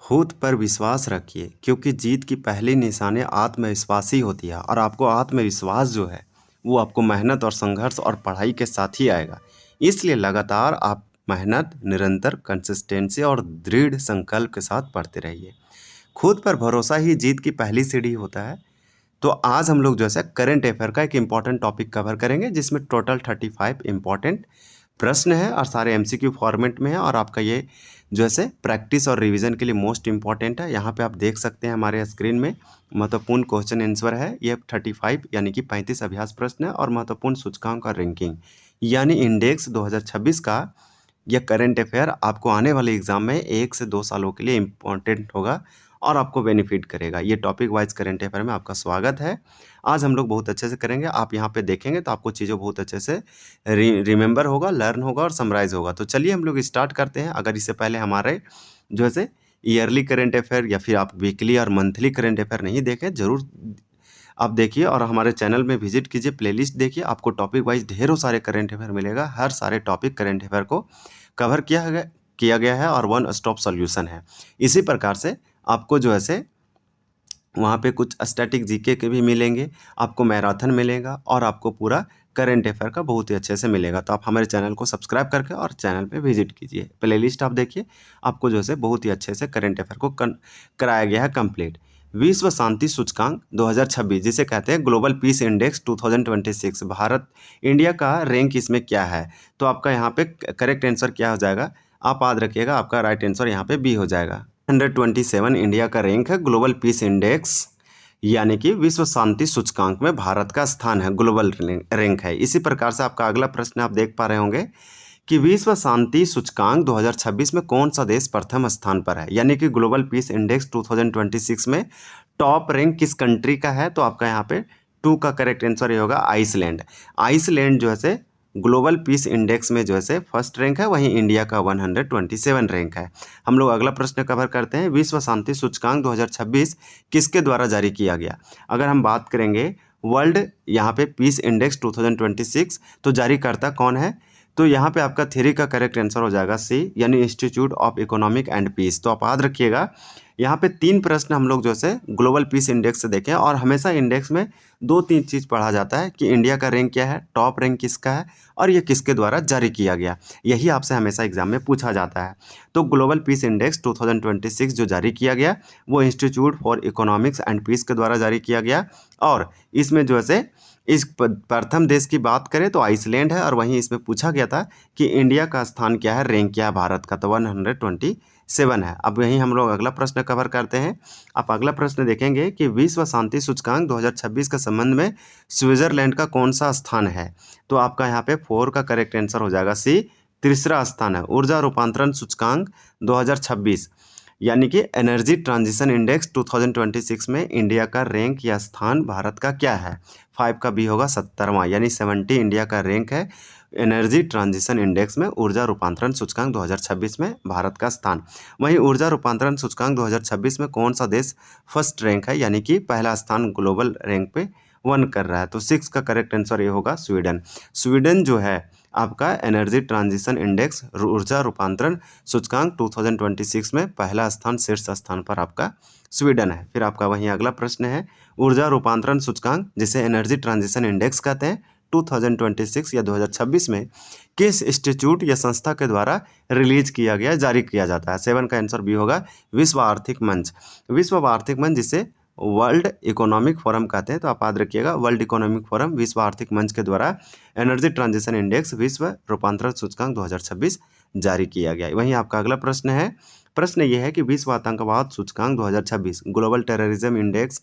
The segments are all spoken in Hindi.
खुद पर विश्वास रखिए क्योंकि जीत की पहली निशानी आत्मविश्वास ही होती है और आपको आत्मविश्वास जो है वो आपको मेहनत और संघर्ष और पढ़ाई के साथ ही आएगा। इसलिए लगातार आप मेहनत, निरंतर कंसिस्टेंसी और दृढ़ संकल्प के साथ पढ़ते रहिए। खुद पर भरोसा ही जीत की पहली सीढ़ी होता है। तो आज हम लोग जो है करंट अफेयर का एक इम्पॉर्टेंट टॉपिक कवर करेंगे जिसमें टोटल 35 इम्पॉर्टेंट प्रश्न है और सारे एमसीक्यू फॉर्मेट में है और आपका ये जो है प्रैक्टिस और रिवीजन के लिए मोस्ट इंपॉर्टेंट है। यहाँ पे आप देख सकते हैं हमारे स्क्रीन में महत्वपूर्ण क्वेश्चन आंसर है। ये 35 यानी कि 35 अभ्यास प्रश्न है और महत्वपूर्ण सूचकांक और रैंकिंग यानी इंडेक्स 2026 का यह करंट अफेयर आपको आने वाले एग्जाम में 1 से 2 सालों के लिए इम्पॉर्टेंट होगा और आपको बेनिफिट करेगा। ये टॉपिक वाइज करंट अफेयर में आपका स्वागत है। आज हम लोग बहुत अच्छे से करेंगे। आप यहाँ पे देखेंगे तो आपको चीज़ें बहुत अच्छे से रिमेंबर होगा, लर्न होगा और समराइज होगा। तो चलिए हम लोग स्टार्ट करते हैं। अगर इससे पहले हमारे जो है ईयरली करंट अफेयर या फिर आप वीकली और मंथली करंट अफेयर नहीं देखें, ज़रूर आप देखिए और हमारे चैनल में विजिट कीजिए, प्लेलिस्ट देखिए। आपको टॉपिक वाइज ढेरों सारे करंट अफेयर मिलेगा। हर सारे टॉपिक करंट अफेयर को कवर किया गया है और वन स्टॉप सॉल्यूशन है। इसी प्रकार से आपको जो है वहाँ पे कुछ स्टैटिक जीके के भी मिलेंगे, आपको मैराथन मिलेगा और आपको पूरा करंट अफेयर का बहुत ही अच्छे से मिलेगा। तो आप हमारे चैनल को सब्सक्राइब करके और चैनल पे विजिट कीजिए। प्लेलिस्ट आप देखिए, आपको जो है बहुत ही अच्छे से करंट अफेयर को कराया गया है कंप्लीट। विश्व शांति सूचकांक 2026 जिसे कहते हैं global peace index 2026, Bharat India का रैंक इसमें क्या है? तो आपका यहाँ पे करेक्ट आंसर क्या हो जाएगा, आप याद रखिएगा, आपका राइट आंसर यहाँ पे बी हो जाएगा। 127 इंडिया का रैंक है ग्लोबल पीस इंडेक्स यानी कि विश्व शांति सूचकांक में भारत का स्थान है, ग्लोबल रैंक है। इसी प्रकार से आपका अगला प्रश्न आप देख पा रहे होंगे कि विश्व शांति सूचकांक 2026 में कौन सा देश प्रथम स्थान पर है, यानी कि ग्लोबल पीस इंडेक्स 2026 में टॉप रैंक किस कंट्री का है? तो आपका यहाँ पे 2 का करेक्ट आंसर ये होगा आइसलैंड। आइसलैंड जो है ग्लोबल पीस इंडेक्स में जो है फर्स्ट रैंक है, वहीं इंडिया का 127 रैंक है। हम लोग अगला प्रश्न कवर करते हैं। विश्व शांति सूचकांक 2026 किसके द्वारा जारी किया गया? अगर हम बात करेंगे वर्ल्ड यहाँ पे पीस इंडेक्स 2026 तो जारीकर्ता कौन है? तो यहाँ पे आपका 3 का करेक्ट आंसर हो जाएगा सी, यानी institute of economic and peace. तो आप याद रखिएगा, यहाँ पे 3 प्रश्न हम लोग जो है ग्लोबल पीस इंडेक्स से देखें और हमेशा इंडेक्स में 2-3 चीज़ पढ़ा जाता है कि इंडिया का रैंक क्या है, टॉप रैंक किसका है और ये किसके द्वारा जारी किया गया। यही आपसे हमेशा एग्जाम में पूछा जाता है। तो ग्लोबल पीस इंडेक्स 2026 जो जारी किया गया वो institute for economics and peace के द्वारा जारी किया गया और इसमें जो है इस प्रथम देश की बात करें तो आइसलैंड है और वहीं इसमें पूछा गया था कि इंडिया का स्थान क्या है, रैंक क्या है भारत का, तो 127 है। अब यहीं हम लोग अगला प्रश्न कवर करते हैं। आप अगला प्रश्न देखेंगे कि विश्व शांति सूचकांक 2026 के संबंध में स्विट्जरलैंड का कौन सा स्थान है? तो आपका यहाँ पे 4 का करेक्ट आंसर हो जाएगा सी, तीसरा स्थान है। ऊर्जा रूपांतरण सूचकांक 2026 यानी कि एनर्जी ट्रांजिशन इंडेक्स 2026 में इंडिया का रैंक या स्थान भारत का क्या है? 5 का बी होगा 70वां, यानी 70 इंडिया का रैंक है एनर्जी ट्रांजिशन इंडेक्स में। ऊर्जा रूपांतरण सूचकांक 2026 में भारत का स्थान। वहीं ऊर्जा रूपांतरण सूचकांक 2026 में कौन सा देश फर्स्ट रैंक है, यानी कि पहला स्थान ग्लोबल रैंक पे 1 कर रहा है? तो 6 का करेक्ट आंसर ये होगा स्वीडन। स्वीडन जो है आपका एनर्जी ट्रांजिशन इंडेक्स ऊर्जा रूपांतरण सूचकांक 2026 में पहला स्थान, शीर्ष स्थान पर आपका स्वीडन है। फिर आपका वहीं अगला प्रश्न है, ऊर्जा रूपांतरण सूचकांक जिसे एनर्जी ट्रांजिशन इंडेक्स कहते हैं 2026 या 2026 में किस इंस्टीट्यूट या संस्था के द्वारा रिलीज किया गया, जारी किया जाता है? 7 का आंसर बी होगा विश्व आर्थिक मंच। विश्व आर्थिक मंच जिसे वर्ल्ड इकोनॉमिक फोरम कहते हैं, तो आप याद रखिएगा वर्ल्ड इकोनॉमिक फोरम विश्व आर्थिक मंच के द्वारा एनर्जी ट्रांजिशन इंडेक्स विश्व रूपांतरण सूचकांक 2026 जारी किया गया। वहीं आपका अगला प्रश्न है, प्रश्न ये है कि विश्व आतंकवाद सूचकांक 2026 ग्लोबल टेररिज्म इंडेक्स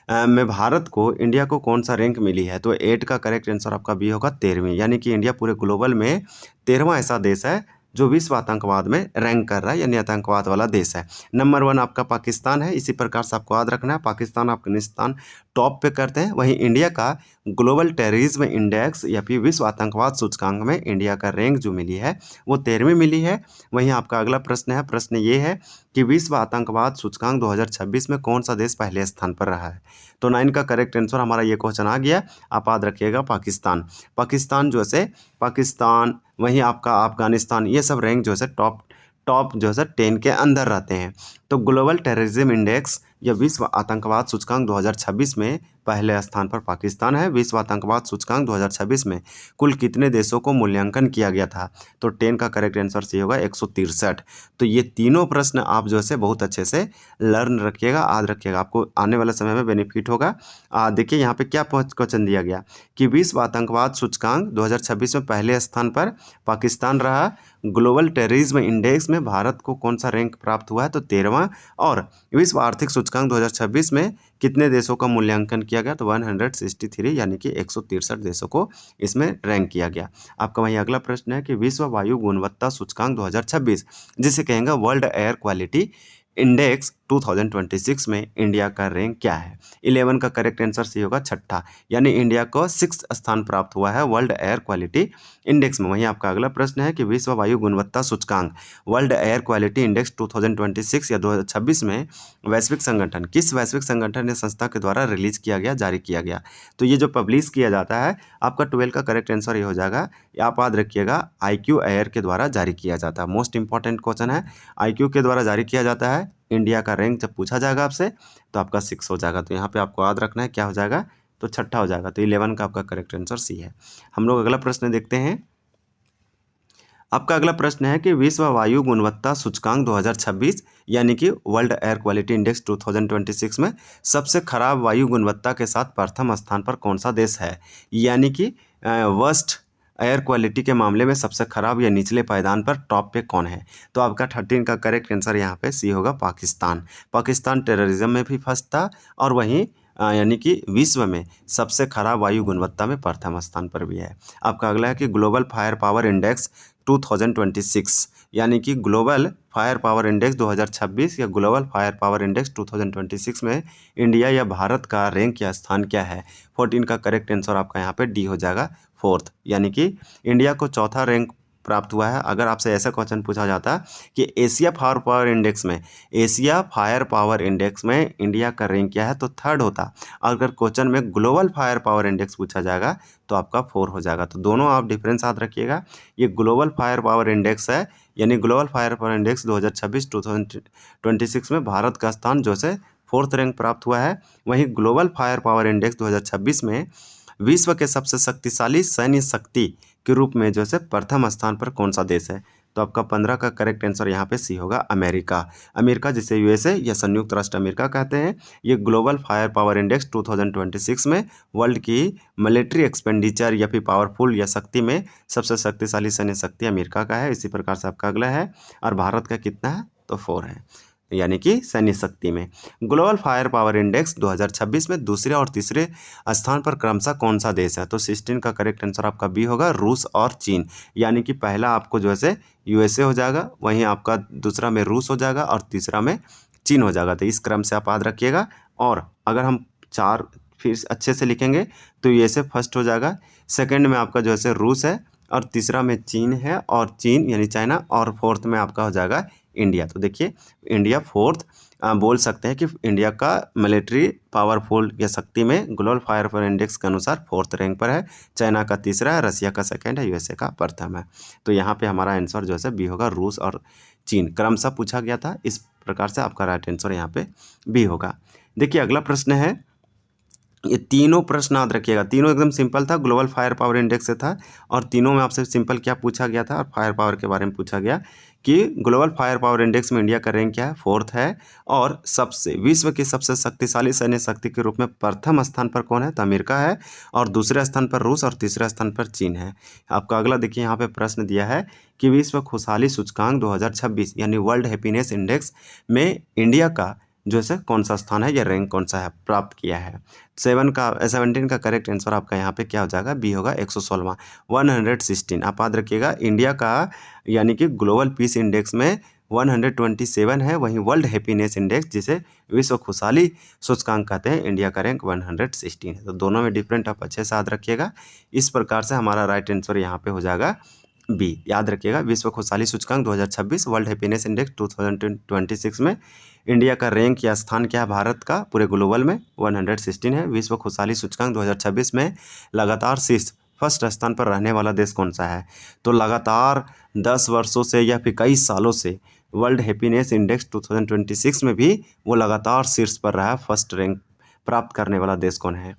में भारत को, इंडिया को कौन सा रैंक मिली है? तो 8 का करेक्ट आंसर आपका बी होगा 13वीं, यानी कि इंडिया पूरे ग्लोबल में 13वां ऐसा देश है जो विश्व आतंकवाद में रैंक कर रहा है, यानी आतंकवाद वाला देश है। नंबर 1 आपका पाकिस्तान है। इसी प्रकार से आपको याद रखना है, पाकिस्तान अफगानिस्तान टॉप पे करते हैं। वहीं इंडिया का ग्लोबल टेररिज्म इंडेक्स या फिर विश्व आतंकवाद सूचकांक में इंडिया का रैंक जो मिली है वो 13वीं मिली है। वहीं आपका अगला प्रश्न है, प्रश्न ये है कि विश्व आतंकवाद सूचकांक 2026 में कौन सा देश पहले स्थान पर रहा है? तो 9 का करेक्ट आंसर हमारा ये क्वेश्चन आ गया। आप याद रखिएगा पाकिस्तान। पाकिस्तान जो है पाकिस्तान, वहीं आपका अफगानिस्तान, ये सब रैंक जो है टॉप जो है 10 के अंदर रहते हैं। तो ग्लोबल टेररिज्म इंडेक्स या विश्व आतंकवाद सूचकांक 2026 में पहले स्थान पर पाकिस्तान है। विश्व आतंकवाद सूचकांक 2026 में कुल कितने देशों को मूल्यांकन किया गया था? तो 10 का करेक्ट आंसर सी होगा 163। तो ये तीनों प्रश्न आप जो है बहुत अच्छे से लर्न रखिएगा, याद रखिएगा, आपको आने वाले समय में बेनिफिट होगा। देखिए यहाँ पे क्या क्वेश्चन दिया गया कि विश्व आतंकवाद सूचकांक 2026 में पहले स्थान पर पाकिस्तान रहा। ग्लोबल टेररिज्म इंडेक्स में भारत को कौन सा रैंक प्राप्त हुआ है? तो 13वां। और विश्व आर्थिक सूचकांक 2026 में कितने देशों का मूल्यांकन किया गया? तो 163 यानी कि 163 देशों को इसमें रैंक किया गया। आपका वही अगला प्रश्न है कि विश्व वायु गुणवत्ता सूचकांक 2026 जिसे कहेंगे वर्ल्ड एयर क्वालिटी इंडेक्स 2026 में इंडिया का रैंक क्या है? 11 का करेक्ट आंसर सी होगा छठा, यानी इंडिया को 6 स्थान प्राप्त हुआ है वर्ल्ड एयर क्वालिटी इंडेक्स में। वहीं आपका अगला प्रश्न है कि विश्व वायु गुणवत्ता सूचकांक वर्ल्ड एयर क्वालिटी इंडेक्स 2026 या 2026 में वैश्विक संगठन, किस वैश्विक संगठन या संस्था के द्वारा रिलीज किया गया, जारी किया गया? तो ये जो पब्लिश किया जाता है, आपका 12 का करेक्ट आंसर ये हो जाएगा। आप याद रखिएगा, IQ एयर के द्वारा जारी किया जाता है। मोस्ट इंपॉर्टेंट क्वेश्चन है, IQ के द्वारा जारी किया जाता है। इंडिया का रैंक जब पूछा जाएगा आपसे तो आपका 6 हो जाएगा। तो यहाँ पे आपको याद रखना है क्या हो जाएगा? तो छठा हो जाएगा। तो 11 का आपका करेक्ट आंसर सी है। हम लोग अगला प्रश्न देखते हैं। आपका अगला प्रश्न है कि विश्व वायु गुणवत्ता सूचकांक 2026 यानी कि वर्ल्ड एयर क्वालिटी इंडेक्स 2026 में सबसे खराब वायु गुणवत्ता के साथ प्रथम स्थान पर कौन सा देश है? यानी कि वर्स्ट एयर क्वालिटी के मामले में सबसे खराब या निचले पायदान पर टॉप पे कौन है? तो आपका 13 का करेक्ट आंसर यहाँ पे सी होगा, पाकिस्तान। पाकिस्तान टेररिज्म में भी फर्स्ट था और वहीं यानी कि विश्व में सबसे खराब वायु गुणवत्ता में प्रथम स्थान पर भी है। आपका अगला है कि ग्लोबल फायर पावर इंडेक्स 2026 यानी कि ग्लोबल फायर पावर इंडेक्स 2026 या ग्लोबल फायर पावर इंडेक्स 2026 में इंडिया या भारत का रैंक या स्थान क्या है? 14 का करेक्ट आंसर आपका यहाँ पे डी हो जाएगा, 4th, यानी कि इंडिया को चौथा रैंक प्राप्त हुआ है। अगर आपसे ऐसा क्वेश्चन पूछा जाता कि एशिया फायर पावर इंडेक्स में, एशिया फायर पावर इंडेक्स में इंडिया का रैंक क्या है? तो 3rd होता। अगर क्वेश्चन में ग्लोबल फायर पावर इंडेक्स पूछा जाएगा तो आपका 4 हो जाएगा। तो दोनों आप डिफरेंस याद रखिएगा। ये ग्लोबल फायर पावर इंडेक्स है, यानी ग्लोबल फायर पावर इंडेक्स 2026 में भारत का स्थान जो है 4th रैंक प्राप्त हुआ है। वहीं ग्लोबल फायर पावर इंडेक्स 2026 में विश्व के सबसे शक्तिशाली सैन्य शक्ति के रूप में जो है प्रथम स्थान पर कौन सा देश है? तो आपका 15 का करेक्ट आंसर यहाँ पे सी होगा, अमेरिका। अमेरिका जिसे USA या संयुक्त राष्ट्र अमेरिका कहते हैं, ये ग्लोबल फायर पावर इंडेक्स 2026 में वर्ल्ड की मिलिट्री एक्सपेंडिचर या फिर पावरफुल या शक्ति में सबसे शक्तिशाली सैन्य शक्ति अमेरिका का है। इसी प्रकार से आपका अगला है, और भारत का कितना है? तो 4 है, यानी कि सैन्य शक्ति में। ग्लोबल फायर पावर इंडेक्स 2026 में दूसरे और तीसरे स्थान पर क्रमशः कौन सा देश है? तो 16 का करेक्ट आंसर आपका बी होगा, रूस और चीन। यानी कि पहला आपको जो है USA हो जाएगा, वहीं आपका दूसरा में रूस हो जाएगा और तीसरा में चीन हो जाएगा। तो इस क्रम से आप याद रखिएगा। और अगर हम 4 फिर अच्छे से लिखेंगे तो USA फर्स्ट हो जाएगा, सेकेंड में आपका जो है रूस है, और तीसरा में चीन है, और चीन यानी चाइना, और 4th में आपका हो जाएगा इंडिया। तो देखिए इंडिया 4th बोल सकते हैं कि इंडिया का मिलिट्री पावरफुल या शक्ति में ग्लोबल फायर पावर इंडेक्स के अनुसार 4th रैंक पर है। चाइना का तीसरा है, रसिया का सेकंड है, USA का प्रथम है। तो यहाँ पे हमारा आंसर जो है बी होगा, रूस और चीन क्रमशः पूछा गया था। इस प्रकार से आपका राइट आंसर यहाँ पे बी होगा। देखिए अगला प्रश्न है, ये तीनों प्रश्न याद रखिएगा, तीनों एकदम सिंपल था, ग्लोबल फायर पावर इंडेक्स से था, और तीनों में आपसे सिंपल क्या पूछा गया था? और फायर पावर के बारे में पूछा गया कि ग्लोबल फायर पावर इंडेक्स में इंडिया का रैंक क्या है? 4th है। और सबसे विश्व की सबसे शक्तिशाली सैन्य शक्ति के रूप में प्रथम स्थान पर कौन है? तो अमेरिका है, और दूसरे स्थान पर रूस, और तीसरे स्थान पर चीन है। आपका अगला देखिए यहाँ पे प्रश्न दिया है कि विश्व खुशहाली सूचकांक 2026 यानी वर्ल्ड हैप्पीनेस इंडेक्स में इंडिया का जो है कौन सा स्थान है या रैंक कौन सा है प्राप्त किया है? 17 का करेक्ट आंसर आपका यहाँ पे क्या हो जाएगा? बी होगा, 116वां, 116। आप याद रखिएगा इंडिया का यानी कि ग्लोबल पीस इंडेक्स में 127 है, वहीं वर्ल्ड हैप्पीनेस इंडेक्स जिसे विश्व खुशहाली सूचकांक कहते हैं, इंडिया का रैंक 116 है। तो दोनों में डिफरेंट आप अच्छे से याद रखिएगा। इस प्रकार से हमारा राइट आंसर यहाँ पे हो जाएगा बी। याद रखिएगा, विश्व खुशहाली सूचकांक 2026 वर्ल्ड हैप्पीनेस इंडेक्स 2026 में इंडिया का रैंक या स्थान क्या है भारत का पूरे ग्लोबल में? 116 है। विश्व खुशहाली सूचकांक 2026 में लगातार शीर्ष फर्स्ट स्थान पर रहने वाला देश कौन सा है? तो लगातार 10 वर्षों से या फिर कई सालों से वर्ल्ड हैप्पीनेस इंडेक्स 2026 में भी वो लगातार शीर्ष पर रहा है। फर्स्ट रैंक प्राप्त करने वाला देश कौन है?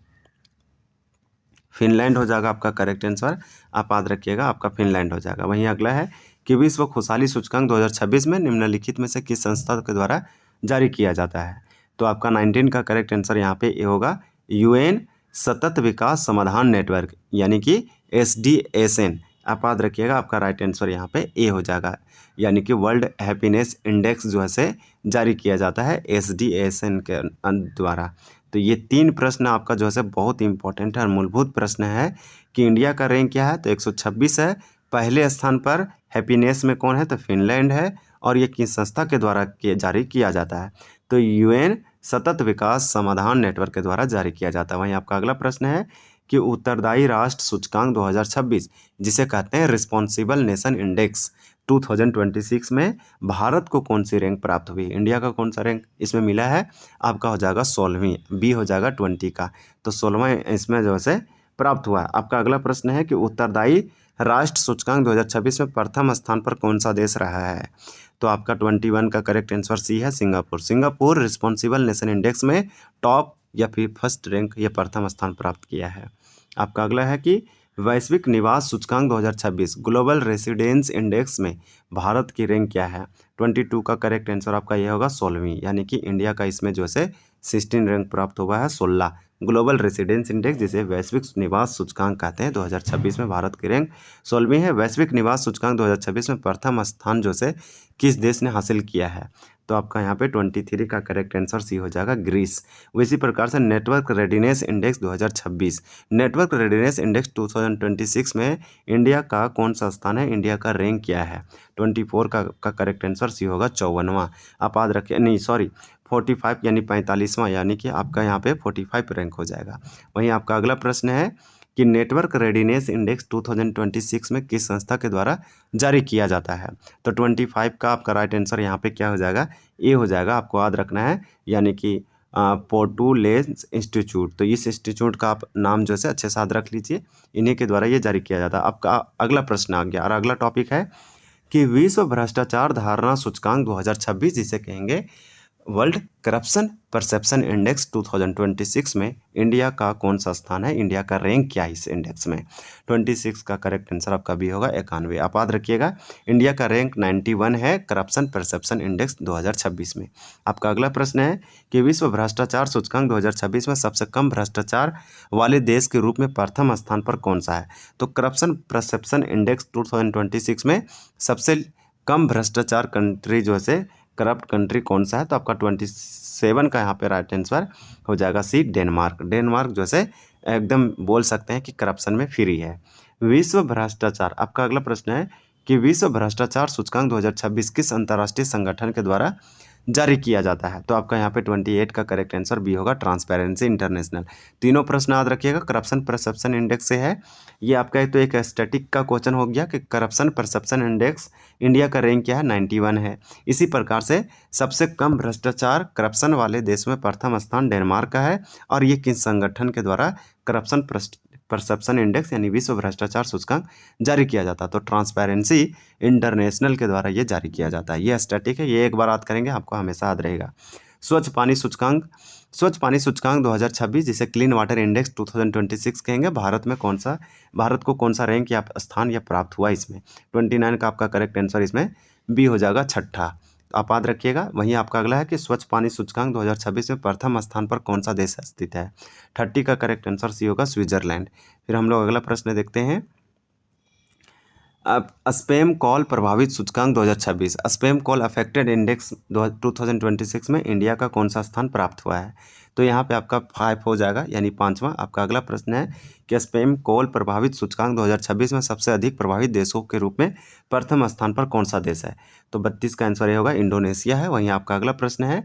फिनलैंड हो जाएगा आपका करेक्ट आंसर। आप याद रखिएगा, आपका फिनलैंड हो जाएगा। वहीं अगला है कि विश्व खुशहाली सूचकांक 2026 में निम्नलिखित में से किस संस्था के द्वारा जारी किया जाता है? तो आपका 19 का करेक्ट आंसर यहाँ पे ए होगा, UN सतत विकास समाधान नेटवर्क यानी कि SDSN। आप याद रखिएगा, आपका राइट आंसर यहाँ पे ए हो जाएगा, यानी कि वर्ल्ड हैप्पीनेस इंडेक्स जो है से जारी किया जाता है SDSN के द्वारा। तो ये 3 प्रश्न आपका जो है से बहुत इंपॉर्टेंट है और मूलभूत प्रश्न है कि इंडिया का रैंक क्या है? तो 126 है। पहले स्थान पर हैप्पीनेस में कौन है? तो फिनलैंड है। और ये किस संस्था के द्वारा जारी किया जाता है? तो UN सतत विकास समाधान नेटवर्क के द्वारा जारी किया जाता है। वहीं आपका अगला प्रश्न है कि उत्तरदायी राष्ट्र सूचकांक 2026 जिसे कहते हैं रिस्पॉन्सिबल नेशन इंडेक्स 2026 में भारत को कौन सी रैंक प्राप्त हुई? इंडिया का कौन सा रैंक इसमें मिला है? आपका हो जाएगा 16वीं, बी हो जाएगा 20 का। तो 16वां इसमें जो है प्राप्त हुआ है। आपका अगला प्रश्न है कि उत्तरदायी राष्ट्र सूचकांक 2026 में प्रथम स्थान पर कौन सा देश रहा है? तो आपका 21 का करेक्ट आंसर सी है, Singapore. Singapore responsible nation index में टॉप या फिर फर्स्ट रैंक या प्रथम स्थान प्राप्त किया है। आपका अगला है कि वैश्विक निवास सूचकांक 2026 ग्लोबल रेसिडेंस इंडेक्स में भारत की रैंक क्या है? 22 का करेक्ट आंसर आपका यह होगा 16वीं, यानी कि इंडिया का इसमें जो है 16 रैंक प्राप्त हुआ है। 16 ग्लोबल रेसिडेंस इंडेक्स जिसे वैश्विक निवास सूचकांक कहते हैं 2026 में भारत की रैंक 16वीं है। वैश्विक निवास सूचकांक 2026 में प्रथम स्थान जो से किस देश ने हासिल किया है? तो आपका यहाँ पे 23 का करेक्ट आंसर सी हो जाएगा, ग्रीस। उसी प्रकार से network readiness index 2026 network readiness index 2026 में इंडिया का कौन सा स्थान है? इंडिया का रैंक क्या है? 24 का करेक्ट आंसर सी होगा, 54वां। आप याद रखिए, नहीं सॉरी 45 यानी 45वां, यानी कि आपका यहाँ पे 45 रैंक हो जाएगा। वहीं आपका अगला प्रश्न है कि नेटवर्क रेडीनेस इंडेक्स 2026 में किस संस्था के द्वारा जारी किया जाता है? तो 25 का आपका राइट आंसर यहाँ पे क्या हो जाएगा? ए हो जाएगा। आपको याद रखना है, यानी कि पोर्टुलेंस इंस्टीट्यूट। तो इस इंस्टीट्यूट का आप नाम जो है अच्छे से याद रख लीजिए, इन्हीं के द्वारा ये जारी किया जाता है। आपका अगला प्रश्न आ गया और अगला टॉपिक है कि विश्व भ्रष्टाचार धारणा सूचकांक 2026 जिसे कहेंगे वर्ल्ड करप्शन परसेप्शन इंडेक्स 2026 में इंडिया का कौन सा स्थान है? इंडिया का रैंक क्या है इस इंडेक्स में? 26 का करेक्ट आंसर आपका भी होगा, 91। आप याद रखिएगा, इंडिया का रैंक 91 है करप्शन परसेप्शन इंडेक्स 2026 में। आपका अगला प्रश्न है कि विश्व भ्रष्टाचार सूचकांक 2026 में सबसे कम भ्रष्टाचार वाले देश के रूप में प्रथम स्थान पर कौन सा है? तो करप्शन परसेप्शन इंडेक्स 2026 में सबसे कम भ्रष्टाचार कंट्री जो है करप्ट कंट्री कौन सा है? तो आपका 27 का यहाँ पे राइट आंसर हो जाएगा सी, डेनमार्क। डेनमार्क जो है एकदम बोल सकते हैं कि करप्शन में फ्री है। विश्व भ्रष्टाचार, आपका अगला प्रश्न है कि विश्व भ्रष्टाचार सूचकांक 2026 किस अंतर्राष्ट्रीय संगठन के द्वारा जारी किया जाता है? तो आपका यहाँ पे 28 का करेक्ट आंसर बी होगा, ट्रांसपेरेंसी इंटरनेशनल। तीनों प्रश्न याद रखिएगा, करप्शन परसेप्शन इंडेक्स से है ये आपका। तो एक स्टैटिक का क्वेश्चन हो गया कि करप्शन परसेप्शन इंडेक्स इंडिया का रैंक क्या है? 91 है। इसी प्रकार से सबसे कम भ्रष्टाचार करप्शन वाले देश में प्रथम स्थान डेनमार्क का है। और ये किस संगठन के द्वारा करप्शन परसेप्शन इंडेक्स यानी विश्व भ्रष्टाचार सूचकांक जारी किया जाता है? तो ट्रांसपेरेंसी इंटरनेशनल के द्वारा ये जारी किया जाता है। ये स्टैटिक है, ये एक बार याद करेंगे आपको हमेशा याद रहेगा। स्वच्छ पानी सूचकांक 2026 जिसे क्लीन वाटर इंडेक्स 2026 कहेंगे, भारत को कौन सा रैंक या स्थान या प्राप्त हुआ इसमें? 29 का आपका करेक्ट आंसर इसमें बी हो जाएगा, छठा। आप याद रखिएगा। वहीं आपका अगला है कि स्वच्छ पानी सूचकांक 2026 में प्रथम स्थान पर कौन सा देश स्थित है? 30 का करेक्ट आंसर सी होगा, स्विट्जरलैंड। फिर हम लोग अगला प्रश्न देखते हैं। अब स्पैम कॉल प्रभावित सूचकांक 2026 स्पैम कॉल अफेक्टेड इंडेक्स 2026 में इंडिया का कौन सा स्थान प्राप्त हुआ है? तो यहाँ पे आपका 5 हो जाएगा, यानी 5वां। आपका अगला प्रश्न है कि स्पैम कॉल प्रभावित सूचकांक 2026 में सबसे अधिक प्रभावित देशों के रूप में प्रथम स्थान पर कौन सा देश है? तो 32 का आंसर ये होगा, इंडोनेशिया है। वहीं आपका अगला प्रश्न है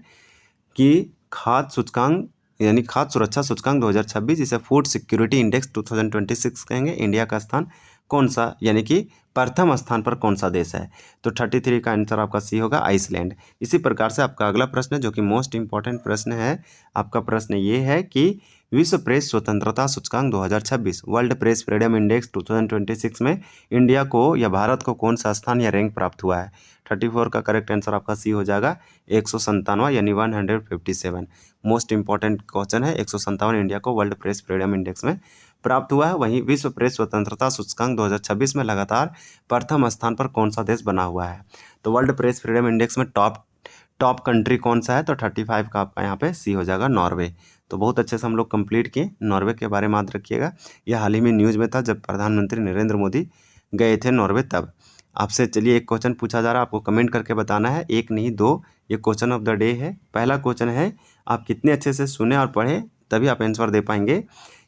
कि खाद्य सूचकांक यानी खाद्य सुरक्षा सूचकांक 2026 जिसे फूड सिक्योरिटी इंडेक्स 2026 कहेंगे, इंडिया का स्थान कौन सा यानी कि प्रथम स्थान पर कौन सा देश है? तो 33 का आंसर आपका सी होगा, आइसलैंड। इसी प्रकार से आपका अगला प्रश्न जो कि मोस्ट इंपॉर्टेंट प्रश्न है, आपका प्रश्न ये है कि विश्व प्रेस स्वतंत्रता सूचकांक 2026, वर्ल्ड प्रेस फ्रीडम इंडेक्स 2026 में इंडिया को या भारत को कौन सा स्थान या रैंक प्राप्त हुआ है? 34 का करेक्ट आंसर आपका सी हो जाएगा, 157 यानी 157। मोस्ट इंपॉर्टेंट क्वेश्चन है, 157 इंडिया को वर्ल्ड प्रेस फ्रीडम इंडेक्स में प्राप्त हुआ है। वहीं विश्व प्रेस स्वतंत्रता सूचकांक 2026 में लगातार प्रथम स्थान पर कौन सा देश बना हुआ है? तो वर्ल्ड प्रेस फ्रीडम इंडेक्स में टॉप कंट्री कौन सा है? तो 35 का आपका यहाँ पे सी हो जाएगा, नॉर्वे। तो बहुत अच्छे से हम लोग कंप्लीट किए। नॉर्वे के बारे में याद रखिएगा, यह हाल ही में न्यूज़ में था जब प्रधानमंत्री नरेंद्र मोदी गए थे नॉर्वे तब। आपसे चलिए एक क्वेश्चन पूछा जा रहा है, आपको कमेंट करके बताना है, एक नहीं दो। ये क्वेश्चन ऑफ द डे है। पहला क्वेश्चन है, आप कितने अच्छे से सुने और पढ़े तभी आप आंसर दे पाएंगे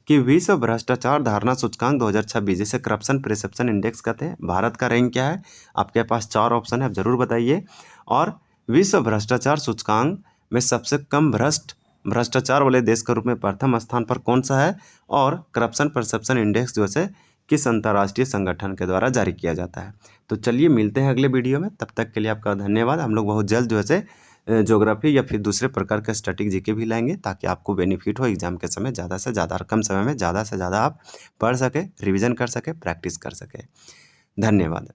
कि विश्व भ्रष्टाचार धारणा सूचकांक 2026, जिसे करप्शन परसेप्शन इंडेक्स कहते हैं, भारत का रैंक क्या है? आपके पास 4 ऑप्शन है, आप जरूर बताइए। और विश्व भ्रष्टाचार सूचकांक में सबसे कम भ्रष्टाचार वाले देश के रूप में प्रथम स्थान पर कौन सा है? और करप्शन परसेप्शन इंडेक्स जो है किस अंतर्राष्ट्रीय संगठन के द्वारा जारी किया जाता है? तो चलिए मिलते हैं अगले वीडियो में, तब तक के लिए आपका धन्यवाद। हम लोग बहुत जल्द जो है ज्योग्राफी या फिर दूसरे प्रकार के स्टैटिक जीके भी लाएंगे, ताकि आपको बेनिफिट हो एग्जाम के समय, ज़्यादा से ज़्यादा और कम समय में ज़्यादा से ज़्यादा आप पढ़ सके, रिविजन कर सके, प्रैक्टिस कर सके। धन्यवाद।